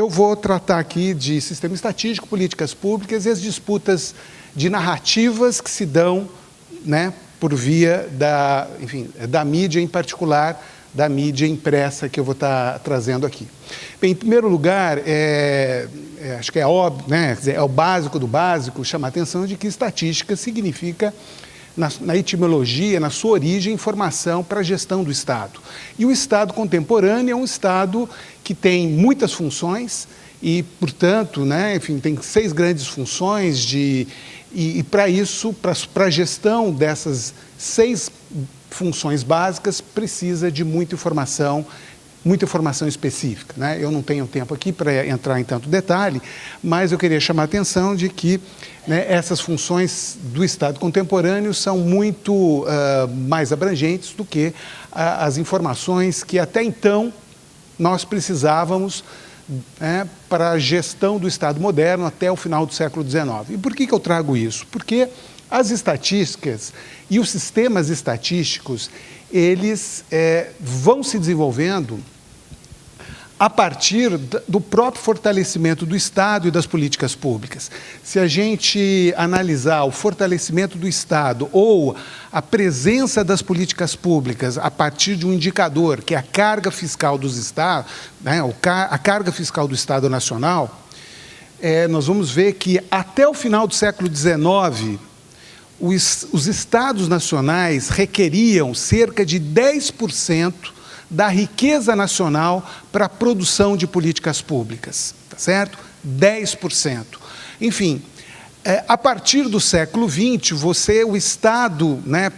eu vou tratar aqui de sistema estatístico, políticas públicas e as disputas de narrativas que se dão, né, por via da, enfim, da mídia, em particular, da mídia impressa que eu vou estar trazendo aqui. Bem, em primeiro lugar, acho que é óbvio, né, é o básico do básico, chamar a atenção de que estatística significa, na etimologia, na sua origem, informação para a gestão do Estado. E o Estado contemporâneo é um Estado que tem muitas funções e, portanto, né, enfim, tem 6 grandes funções e para isso, para a gestão dessas 6 funções básicas, precisa de muita informação específica, né? Eu não tenho tempo aqui para entrar em tanto detalhe, mas eu queria chamar a atenção de que, né, essas funções do Estado contemporâneo são muito mais abrangentes do que as informações que até então nós precisávamos, né, para a gestão do Estado moderno até o final do século XIX. E por que eu trago isso? Porque as estatísticas e os sistemas estatísticos, eles vão se desenvolvendo a partir do próprio fortalecimento do Estado e das políticas públicas. Se a gente analisar o fortalecimento do Estado ou a presença das políticas públicas a partir de um indicador, que é a carga fiscal dos Estados, né, a carga fiscal do Estado Nacional, nós vamos ver que até o final do século XIX, os Estados nacionais requeriam cerca de 10% da riqueza nacional para a produção de políticas públicas, tá certo? 10%. Enfim, a partir do século XX, o Estado, né,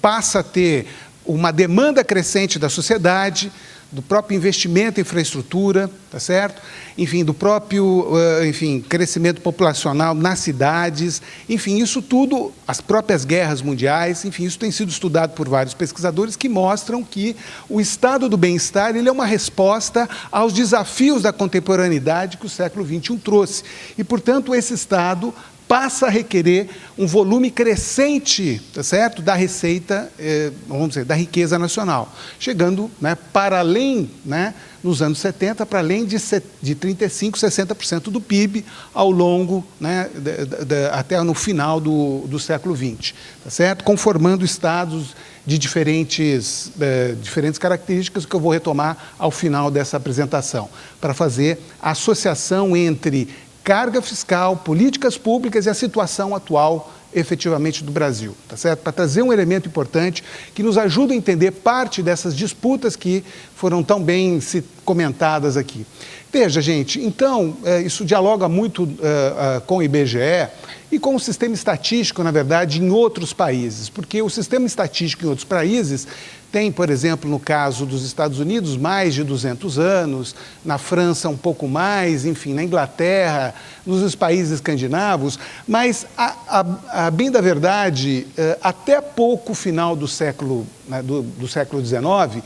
passa a ter uma demanda crescente da sociedade, do próprio investimento em infraestrutura, tá certo? Enfim, do próprio crescimento populacional nas cidades, enfim, isso tudo, as próprias guerras mundiais, enfim, isso tem sido estudado por vários pesquisadores que mostram que o estado do bem-estar, ele é uma resposta aos desafios da contemporaneidade que o século XXI trouxe. E, portanto, esse estado passa a requerer um volume crescente, tá certo, da receita, vamos dizer, da riqueza nacional, chegando, né, para além, né, nos anos 70, para além de 35%, 60% do PIB ao longo, né, até no final do século XX, tá certo? Conformando estados de diferentes características que eu vou retomar ao final dessa apresentação, para fazer a associação entre carga fiscal, políticas públicas e a situação atual, efetivamente, do Brasil, tá certo? Para trazer um elemento importante que nos ajuda a entender parte dessas disputas que foram tão bem comentadas aqui. Veja, gente, então, isso dialoga muito com o IBGE e com o sistema estatístico, na verdade, em outros países, porque o sistema estatístico em outros países tem, por exemplo, no caso dos Estados Unidos, mais de 200 anos, na França um pouco mais, enfim, na Inglaterra, nos países escandinavos, mas, a bem da verdade, até pouco final do século, né, do século XIX,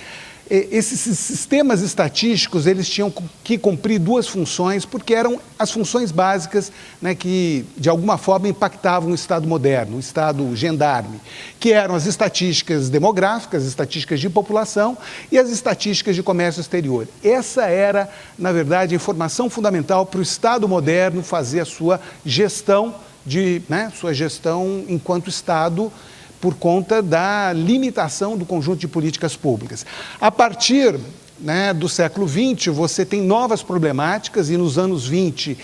esses sistemas estatísticos, eles tinham que cumprir 2 funções, porque eram as funções básicas, né, que, de alguma forma, impactavam o Estado moderno, o Estado gendarme, que eram as estatísticas demográficas, as estatísticas de população e as estatísticas de comércio exterior. Essa era, na verdade, a informação fundamental para o Estado moderno fazer a sua gestão, sua gestão enquanto Estado, por conta da limitação do conjunto de políticas públicas. A partir, né, do século XX, você tem novas problemáticas e nos anos 20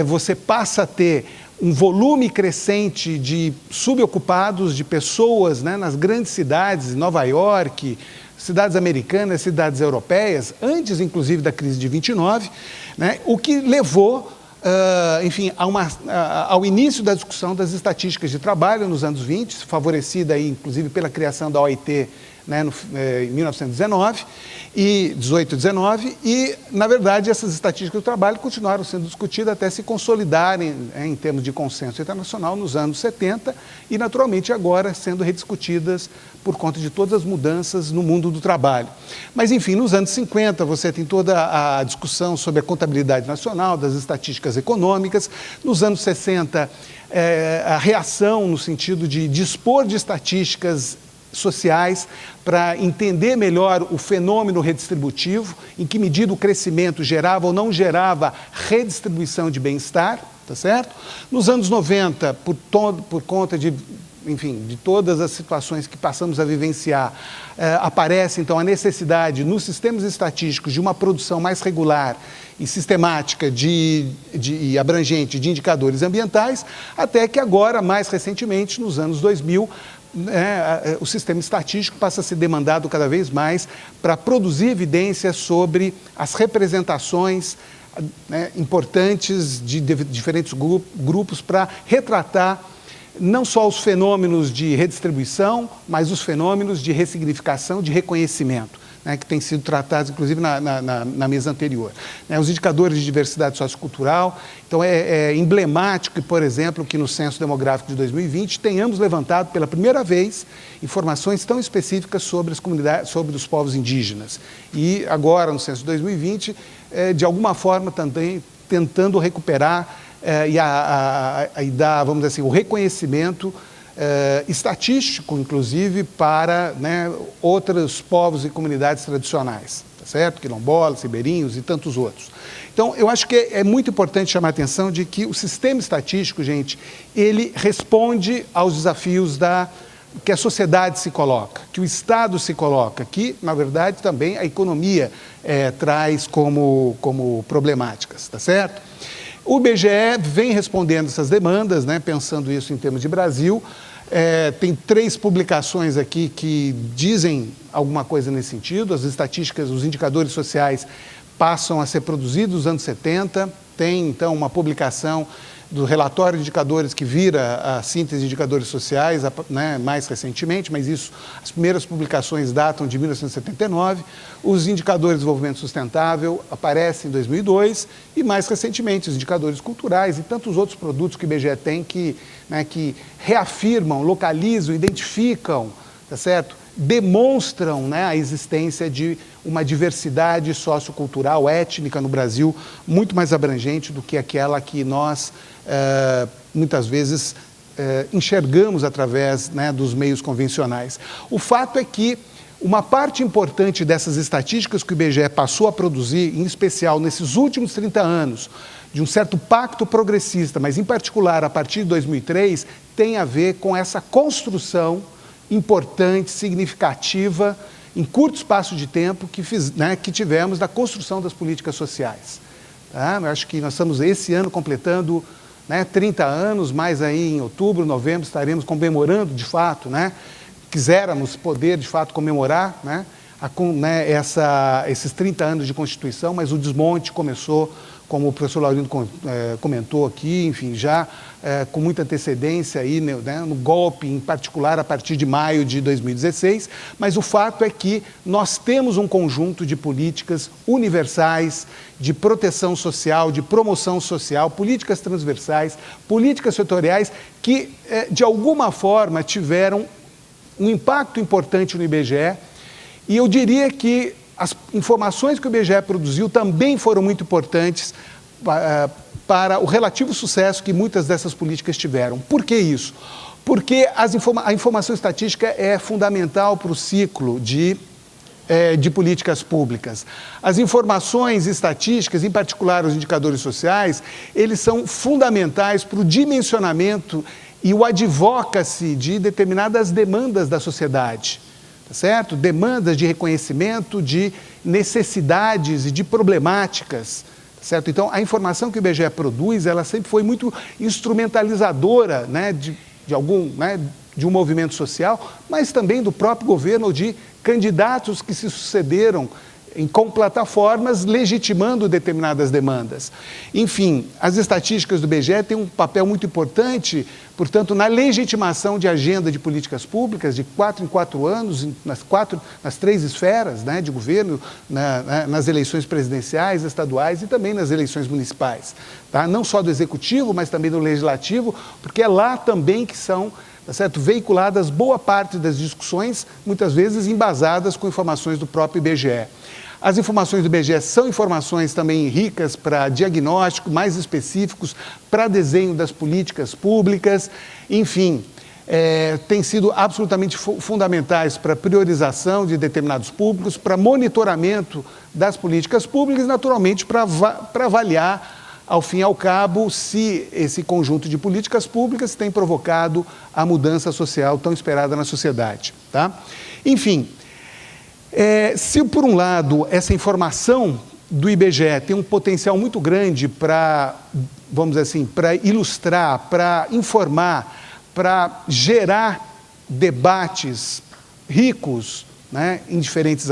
você passa a ter um volume crescente de subocupados, de pessoas, né, nas grandes cidades, Nova York, cidades americanas, cidades europeias, antes inclusive da crise de 29, né, o que levou enfim, ao início da discussão das estatísticas de trabalho nos anos 20, favorecida aí, inclusive pela criação da OIT, né, em 1919, e 18 e 19, e, na verdade, essas estatísticas do trabalho continuaram sendo discutidas até se consolidarem em termos de consenso internacional nos anos 70 e, naturalmente, agora sendo rediscutidas por conta de todas as mudanças no mundo do trabalho. Mas, enfim, nos anos 50 você tem toda a discussão sobre a contabilidade nacional, das estatísticas econômicas. Nos anos 60, a reação no sentido de dispor de estatísticas sociais para entender melhor o fenômeno redistributivo, em que medida o crescimento gerava ou não gerava redistribuição de bem-estar, tá certo? Nos anos 90, por conta de, enfim, de todas as situações que passamos a vivenciar, aparece então a necessidade nos sistemas estatísticos de uma produção mais regular e sistemática e abrangente de indicadores ambientais, até que agora, mais recentemente, nos anos 2000, o sistema estatístico passa a ser demandado cada vez mais para produzir evidências sobre as representações importantes de diferentes grupos para retratar não só os fenômenos de redistribuição, mas os fenômenos de ressignificação, de reconhecimento, que têm sido tratados, inclusive, na mesa anterior. Os indicadores de diversidade sociocultural. Então, é emblemático, por exemplo, que no Censo Demográfico de 2020 tenhamos levantado pela primeira vez informações tão específicas sobre as comunidades, sobre os povos indígenas. E agora, no Censo de 2020, de alguma forma também tentando recuperar e dar, vamos dizer assim, o reconhecimento estatístico, inclusive, para outros povos e comunidades tradicionais, tá certo? Quilombolas, ribeirinhos e tantos outros. Então, eu acho que é muito importante chamar a atenção de que o sistema estatístico, gente, ele responde aos desafios que a sociedade se coloca, que o Estado se coloca, que, na verdade, também a economia traz como problemáticas, tá certo? O IBGE vem respondendo essas demandas, pensando isso em termos de Brasil. Tem 3 publicações aqui que dizem alguma coisa nesse sentido. As estatísticas, os indicadores sociais passam a ser produzidos nos anos 70. Tem, então, uma publicação do relatório de indicadores que vira a síntese de indicadores sociais, mais recentemente, mas as primeiras publicações datam de 1979. Os indicadores de desenvolvimento sustentável aparecem em 2002 e, mais recentemente, os indicadores culturais e tantos outros produtos que o IBGE tem que reafirmam, localizam, identificam, tá certo? Demonstram a existência de uma diversidade sociocultural, étnica no Brasil, muito mais abrangente do que aquela que nós, muitas vezes, enxergamos através dos meios convencionais. O fato é que uma parte importante dessas estatísticas que o IBGE passou a produzir, em especial nesses últimos 30 anos, de um certo pacto progressista, mas em particular a partir de 2003, tem a ver com essa construção importante, significativa, em curto espaço de tempo, que tivemos da construção das políticas sociais. Tá? Eu acho que nós estamos, esse ano, completando 30 anos, mais aí em outubro, novembro, estaremos comemorando, de fato, quiséramos poder, de fato, comemorar esses 30 anos de Constituição, mas o desmonte começou, como o professor Laurindo comentou aqui, enfim, já com muita antecedência aí, no golpe, em particular, a partir de maio de 2016, mas o fato é que nós temos um conjunto de políticas universais, de proteção social, de promoção social, políticas transversais, políticas setoriais, que, de alguma forma, tiveram um impacto importante no IBGE, e eu diria que as informações que o IBGE produziu também foram muito importantes para o relativo sucesso que muitas dessas políticas tiveram. Por que isso? Porque a informação estatística é fundamental para o ciclo de políticas públicas. As informações estatísticas, em particular os indicadores sociais, eles são fundamentais para o dimensionamento e o advocacy de determinadas demandas da sociedade. Tá certo? Demandas de reconhecimento, de necessidades e de problemáticas. Tá certo? Então, a informação que o IBGE produz, ela sempre foi muito instrumentalizadora de um movimento social, mas também do próprio governo ou de candidatos que se sucederam com plataformas legitimando determinadas demandas. Nas as estatísticas do IBGE têm um papel muito importante, portanto, na legitimação de agenda de políticas públicas de 4 em 4 anos, nas 3 esferas de governo, nas eleições presidenciais, estaduais e também nas eleições municipais. Tá? Não só do Executivo, mas também do Legislativo, porque é lá também que são veiculadas boa parte das discussões, muitas vezes embasadas com informações do próprio IBGE. As informações do IBGE são informações também ricas para diagnóstico, mais específicos, para desenho das políticas públicas, enfim. têm sido absolutamente fundamentais para a priorização de determinados públicos, para monitoramento das políticas públicas e, naturalmente, para avaliar, ao fim e ao cabo, se esse conjunto de políticas públicas tem provocado a mudança social tão esperada na sociedade. Tá? Enfim, se por um lado essa informação do IBGE tem um potencial muito grande para, vamos dizer assim, para ilustrar, para informar, para gerar debates ricos, né, em diferentes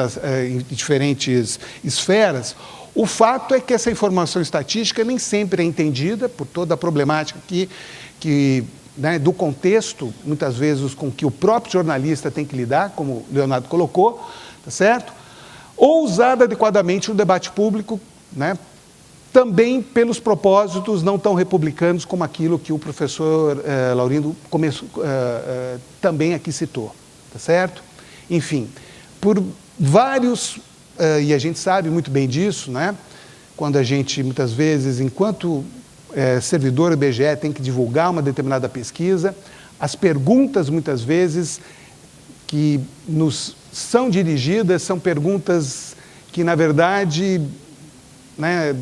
esferas, o fato é que essa informação estatística nem sempre é entendida por toda a problemática né, do contexto, muitas vezes com que o próprio jornalista tem que lidar, como o Leonardo colocou, tá certo? Ou usada adequadamente no debate público, né, também pelos propósitos não tão republicanos como aquilo que o professor Laurindo também aqui citou, tá certo? Enfim, por vários, e a gente sabe muito bem disso, né? Quando a gente, muitas vezes, enquanto servidor do IBGE tem que divulgar uma determinada pesquisa, as perguntas, muitas vezes, que nos são dirigidas são perguntas que, na verdade, né,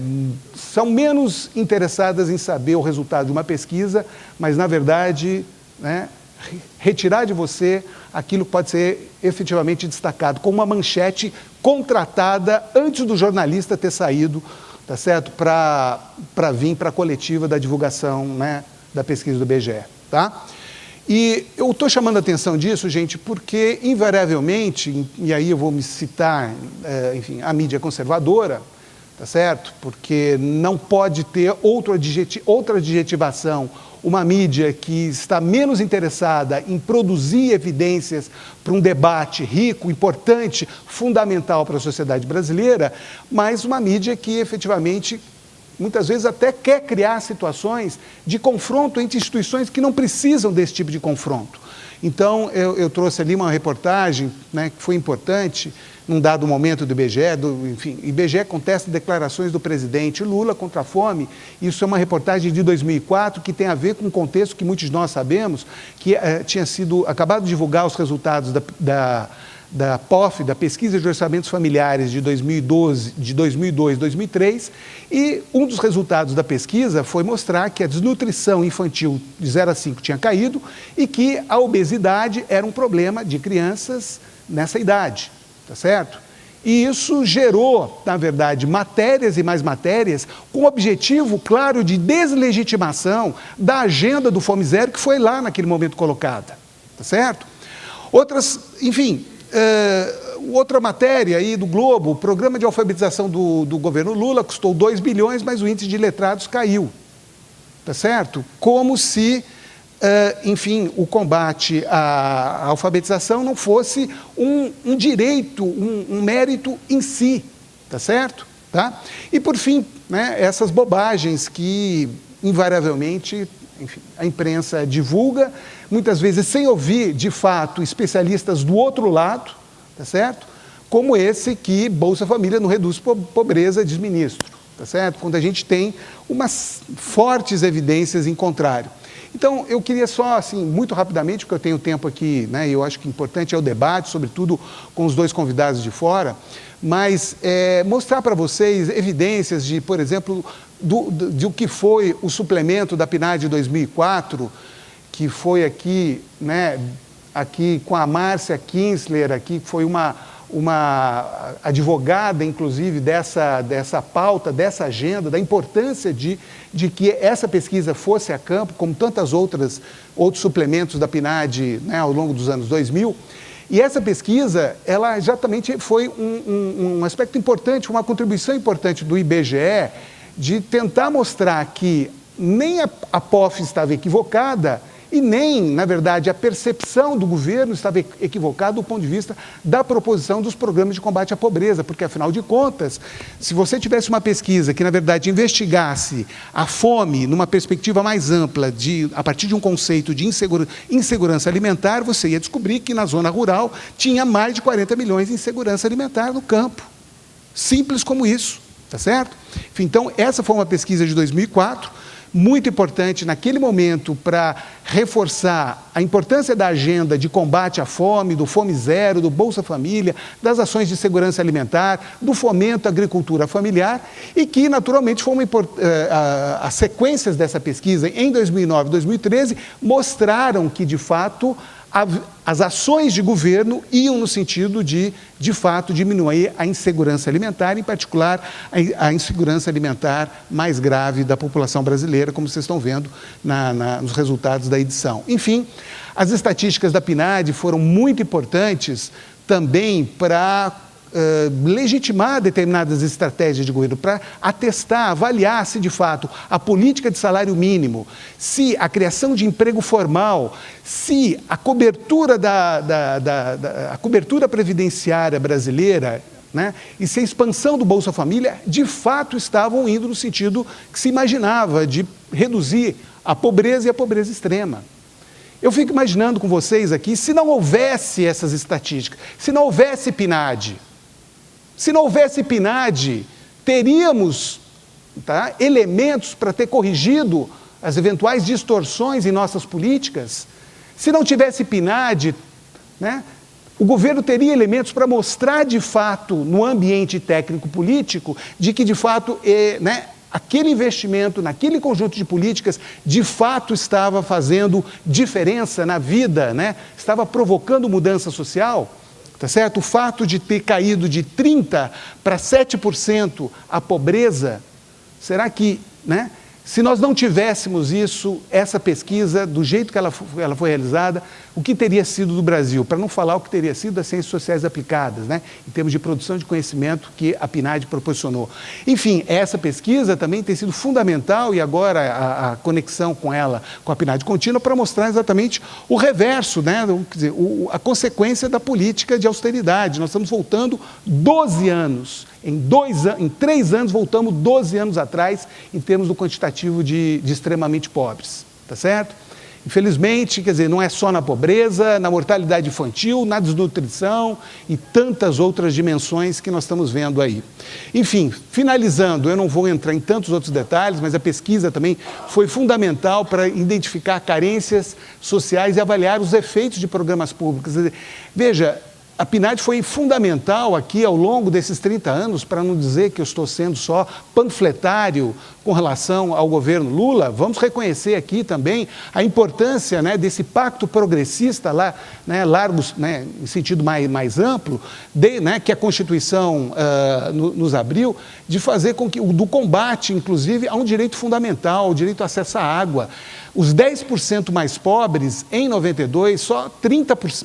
são menos interessadas em saber o resultado de uma pesquisa, mas, na verdade, né, retirar de você aquilo que pode ser efetivamente destacado, como uma manchete contratada antes do jornalista ter saído, tá certo, para vir para a coletiva da divulgação, né, da pesquisa do IBGE. Tá? E eu estou chamando a atenção disso, gente, porque, invariavelmente, e aí eu vou me citar, enfim, a mídia conservadora, tá certo? Porque não pode ter outra adjetivação, uma mídia que está menos interessada em produzir evidências para um debate rico, importante, fundamental para a sociedade brasileira, mas uma mídia que efetivamente, muitas vezes até quer criar situações de confronto entre instituições que não precisam desse tipo de confronto. Então, eu trouxe ali uma reportagem, né, que foi importante, num dado momento do IBGE, enfim, o IBGE contesta declarações do presidente Lula contra a fome. Isso é uma reportagem de 2004 que tem a ver com um contexto que muitos de nós sabemos, que tinha sido acabado de divulgar os resultados da POF, da Pesquisa de Orçamentos Familiares de 2002 e 2003, e um dos resultados da pesquisa foi mostrar que a desnutrição infantil de 0 a 5 tinha caído e que a obesidade era um problema de crianças nessa idade, tá certo? E isso gerou, na verdade, matérias e mais matérias com o objetivo, claro, de deslegitimação da agenda do Fome Zero que foi lá naquele momento colocada, tá certo? Outras, enfim, outra matéria aí do Globo, o programa de alfabetização do governo Lula custou 2 bilhões, mas o índice de letrados caiu, tá certo? Como se, enfim, o combate à alfabetização não fosse um direito, um mérito em si, tá certo? Tá? E, por fim, né, essas bobagens que, invariavelmente, enfim, a imprensa divulga, muitas vezes sem ouvir, de fato, especialistas do outro lado, tá certo? Como esse que Bolsa Família não reduz pobreza, diz ministro, tá certo? Quando a gente tem umas fortes evidências em contrário. Então, eu queria só, assim, muito rapidamente, porque eu tenho tempo aqui, né, e eu acho que importante é o debate, sobretudo com os dois convidados de fora, mas mostrar para vocês evidências de, por exemplo, de o que foi o suplemento da PNAD de 2004, que foi aqui, né, aqui com a Márcia Kinsler, aqui foi uma advogada, inclusive, dessa pauta, dessa agenda, da importância de que essa pesquisa fosse a campo, como tantas outros suplementos da PNAD, né, ao longo dos anos 2000. E essa pesquisa, ela exatamente foi um aspecto importante, uma contribuição importante do IBGE, de tentar mostrar que nem a POF estava equivocada e nem, na verdade, a percepção do governo estava equivocada do ponto de vista da proposição dos programas de combate à pobreza, porque, afinal de contas, se você tivesse uma pesquisa que, na verdade, investigasse a fome numa perspectiva mais ampla, a partir de um conceito de insegurança alimentar, você ia descobrir que na zona rural tinha mais de 40 milhões de insegurança alimentar no campo. Simples como isso, tá certo? Enfim, então, essa foi uma pesquisa de 2004, muito importante naquele momento para reforçar a importância da agenda de combate à fome, do Fome Zero, do Bolsa Família, das ações de segurança alimentar, do fomento à agricultura familiar, e que, naturalmente, as sequências dessa pesquisa em 2009 e 2013 mostraram que, de fato, as ações de governo iam no sentido de fato, diminuir a insegurança alimentar, em particular a insegurança alimentar mais grave da população brasileira, como vocês estão vendo nos resultados da edição. Enfim, as estatísticas da PNAD foram muito importantes também para legitimar determinadas estratégias de governo, para atestar, avaliar se de fato a política de salário mínimo, se a criação de emprego formal, se a cobertura a cobertura previdenciária brasileira, né, e se a expansão do Bolsa Família de fato estavam indo no sentido que se imaginava de reduzir a pobreza e a pobreza extrema. Eu fico imaginando com vocês aqui, se não houvesse essas estatísticas, se não houvesse PNAD, teríamos elementos para ter corrigido as eventuais distorções em nossas políticas. Se não tivesse PNAD, né, o governo teria elementos para mostrar de fato, no ambiente técnico-político, de que de fato aquele investimento, naquele conjunto de políticas, de fato estava fazendo diferença na vida, né, estava provocando mudança social. Tá certo? O fato de ter caído de 30% para 7% a pobreza, será que, né, se nós não tivéssemos isso, essa pesquisa, do jeito que ela foi realizada, o que teria sido do Brasil? Para não falar o que teria sido das ciências sociais aplicadas, né, em termos de produção de conhecimento que a PNAD proporcionou. Enfim, essa pesquisa também tem sido fundamental, e agora a conexão com ela, com a PNAD contínua, para mostrar exatamente o reverso, né, quer dizer, a consequência da política de austeridade. Nós estamos voltando 12 anos. Em 3 anos, voltamos 12 anos atrás, em termos do quantitativo de extremamente pobres. Tá certo? Infelizmente, quer dizer, não é só na pobreza, na mortalidade infantil, na desnutrição e tantas outras dimensões que nós estamos vendo aí. Enfim, finalizando, eu não vou entrar em tantos outros detalhes, mas a pesquisa também foi fundamental para identificar carências sociais e avaliar os efeitos de programas públicos. Veja, a PNAD foi fundamental aqui ao longo desses 30 anos, para não dizer que eu estou sendo só panfletário com relação ao governo Lula. Vamos reconhecer aqui também a importância, né, desse pacto progressista, largo, né, em sentido mais amplo, que a Constituição nos abriu, de fazer com que, do combate, inclusive, a um direito fundamental, o direito ao acesso à água. Os 10% mais pobres, em 92,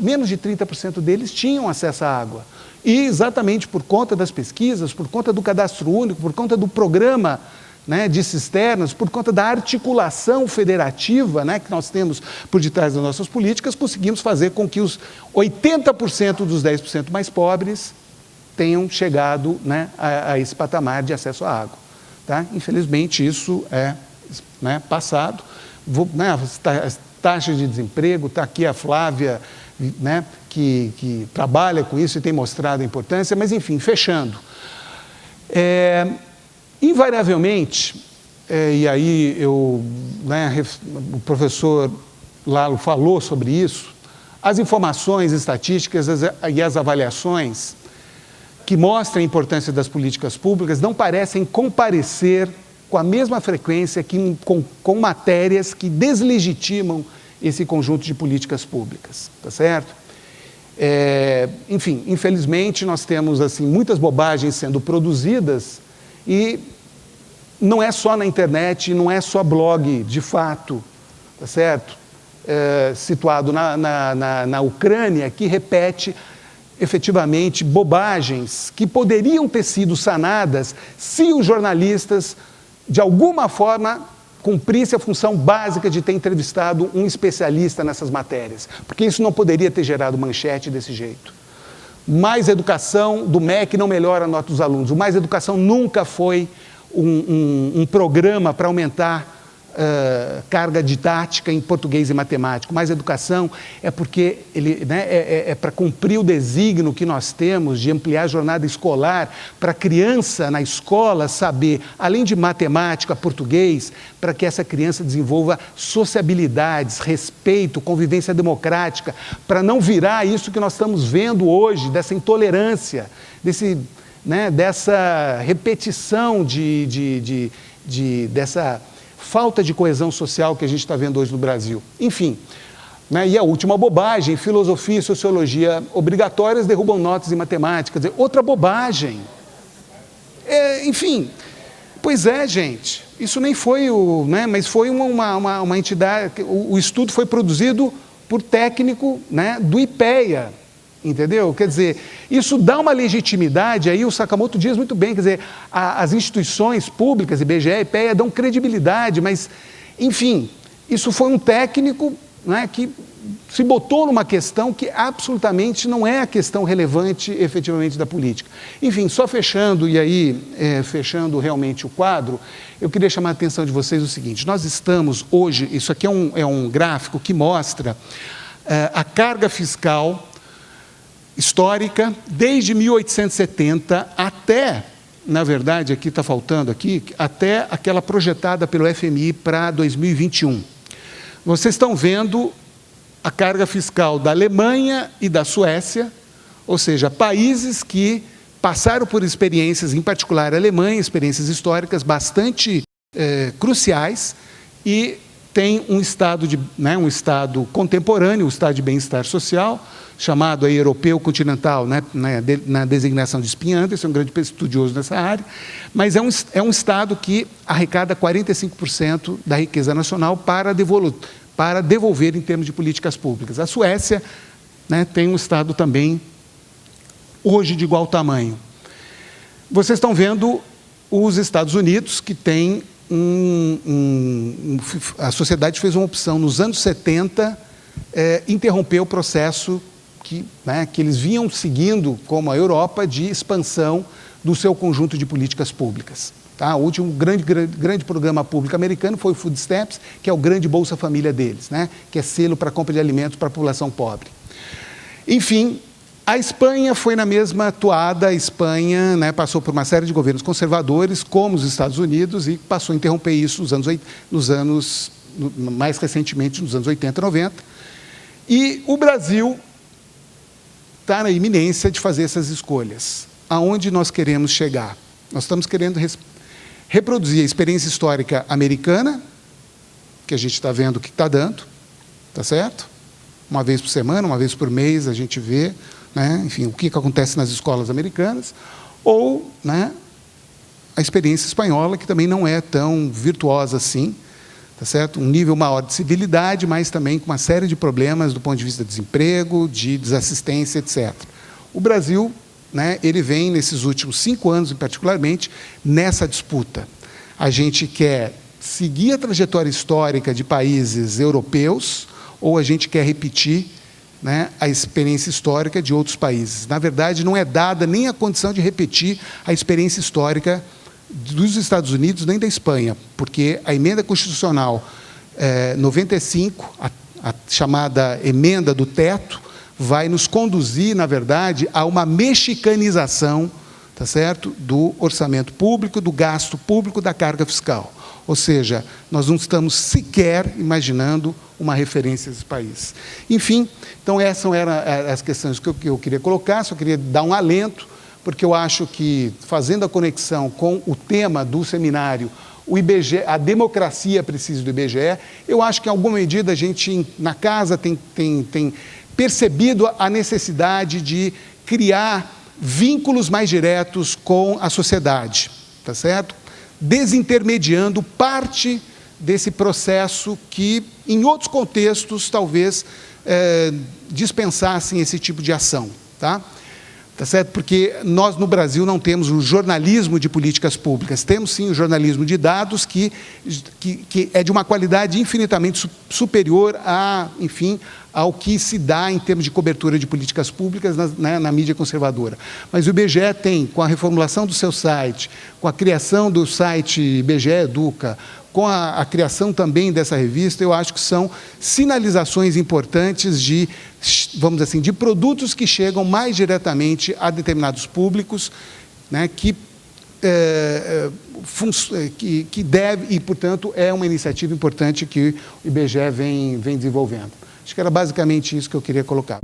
menos de 30% deles tinham acesso à água. E exatamente por conta das pesquisas, por conta do cadastro único, por conta do programa, né, de cisternas, por conta da articulação federativa, né, que nós temos por detrás das nossas políticas, conseguimos fazer com que os 80% dos 10% mais pobres tenham chegado, né, a esse patamar de acesso à água. Tá? Infelizmente, isso é, né, passado. As taxas de desemprego, está aqui a Flávia, né, que trabalha com isso e tem mostrado a importância, mas enfim, fechando. Invariavelmente, e aí o professor Lalo falou sobre isso, as informações estatísticas e as avaliações que mostram a importância das políticas públicas não parecem comparecer com a mesma frequência com matérias que deslegitimam esse conjunto de políticas públicas, tá certo? Enfim, infelizmente, nós temos assim, muitas bobagens sendo produzidas e não é só na internet, não é só blog, de fato, tá certo? Situado na Ucrânia, que repete efetivamente bobagens que poderiam ter sido sanadas se os jornalistas, de alguma forma, cumprisse a função básica de ter entrevistado um especialista nessas matérias, porque isso não poderia ter gerado manchete desse jeito. Mais educação do MEC não melhora a nota dos alunos. O Mais Educação nunca foi um programa para aumentar carga didática em português e matemática, mais educação, é porque é para cumprir o desígnio que nós temos de ampliar a jornada escolar, para a criança na escola saber, além de matemática, português, para que essa criança desenvolva sociabilidades, respeito, convivência democrática, para não virar isso que nós estamos vendo hoje, dessa intolerância, dessa repetição dessa falta de coesão social que a gente está vendo hoje no Brasil. Enfim, e a última bobagem, filosofia e sociologia obrigatórias derrubam notas em matemática, quer dizer, outra bobagem. Enfim, pois é, gente, isso nem foi mas foi uma entidade, o estudo foi produzido por técnico do IPEA, entendeu? Quer dizer, isso dá uma legitimidade, aí o Sakamoto diz muito bem, quer dizer, as instituições públicas, IBGE, IPEA, dão credibilidade, mas, enfim, isso foi um técnico que se botou numa questão que absolutamente não é a questão relevante efetivamente da política. Enfim, só fechando, e aí fechando realmente o quadro, eu queria chamar a atenção de vocês o seguinte, nós estamos hoje, isso aqui é um gráfico que mostra a carga fiscal histórica, desde 1870 até, na verdade, aqui está faltando aqui, até aquela projetada pelo FMI para 2021. Vocês estão vendo a carga fiscal da Alemanha e da Suécia, ou seja, países que passaram por experiências, em particular a Alemanha, experiências históricas bastante cruciais, e tem um estado, um estado contemporâneo, um estado de bem-estar social, chamado aí europeu continental, na designação de Spin Anderson, um grande estudioso nessa área, mas é um Estado que arrecada 45% da riqueza nacional para devolver em termos de políticas públicas. A Suécia tem um Estado também, hoje, de igual tamanho. Vocês estão vendo os Estados Unidos, que tem a sociedade fez uma opção, nos anos 70, interromper o processo que eles vinham seguindo, como a Europa, de expansão do seu conjunto de políticas públicas. Tá? O último grande programa público americano foi o Food Stamps, que é o grande Bolsa Família deles, que é selo para compra de alimentos para a população pobre. Enfim, a Espanha foi na mesma toada. A Espanha passou por uma série de governos conservadores, como os Estados Unidos, e passou a interromper isso mais recentemente, nos anos 80 e 90. E o Brasil está na iminência de fazer essas escolhas. Aonde nós queremos chegar? Nós estamos querendo reproduzir a experiência histórica americana, que a gente está vendo o que está dando, tá certo? Uma vez por semana, uma vez por mês, a gente vê, enfim, o que acontece nas escolas americanas, ou a experiência espanhola, que também não é tão virtuosa assim, tá certo? Um nível maior de civilidade, mas também com uma série de problemas do ponto de vista de desemprego, de desassistência, etc. O Brasil, ele vem, nesses últimos 5 anos, particularmente, nessa disputa. A gente quer seguir a trajetória histórica de países europeus, ou a gente quer repetir a experiência histórica de outros países. Na verdade, não é dada nem a condição de repetir a experiência histórica dos Estados Unidos, nem da Espanha, porque a emenda constitucional 95, a chamada emenda do teto, vai nos conduzir, na verdade, a uma mexicanização, tá certo, do orçamento público, do gasto público, da carga fiscal. Ou seja, nós não estamos sequer imaginando uma referência a esse país. Enfim, então essas eram as questões que eu queria colocar, só queria dar um alento, porque eu acho que, fazendo a conexão com o tema do seminário, o IBGE, a democracia precisa do IBGE, eu acho que, em alguma medida, a gente, na casa, tem percebido a necessidade de criar vínculos mais diretos com a sociedade, tá certo? Desintermediando parte desse processo que, em outros contextos, talvez dispensassem esse tipo de ação, tá? Tá certo? Porque nós, no Brasil, não temos o jornalismo de políticas públicas. Temos, sim, o jornalismo de dados, que é de uma qualidade infinitamente superior a, enfim, ao que se dá em termos de cobertura de políticas públicas na mídia conservadora. Mas o IBGE tem, com a reformulação do seu site, com a criação do site IBGE Educa, com a criação também dessa revista, eu acho que são sinalizações importantes de, vamos dizer assim, de produtos que chegam mais diretamente a determinados públicos, né, que deve, e, portanto, é uma iniciativa importante que o IBGE vem desenvolvendo. Acho que era basicamente isso que eu queria colocar.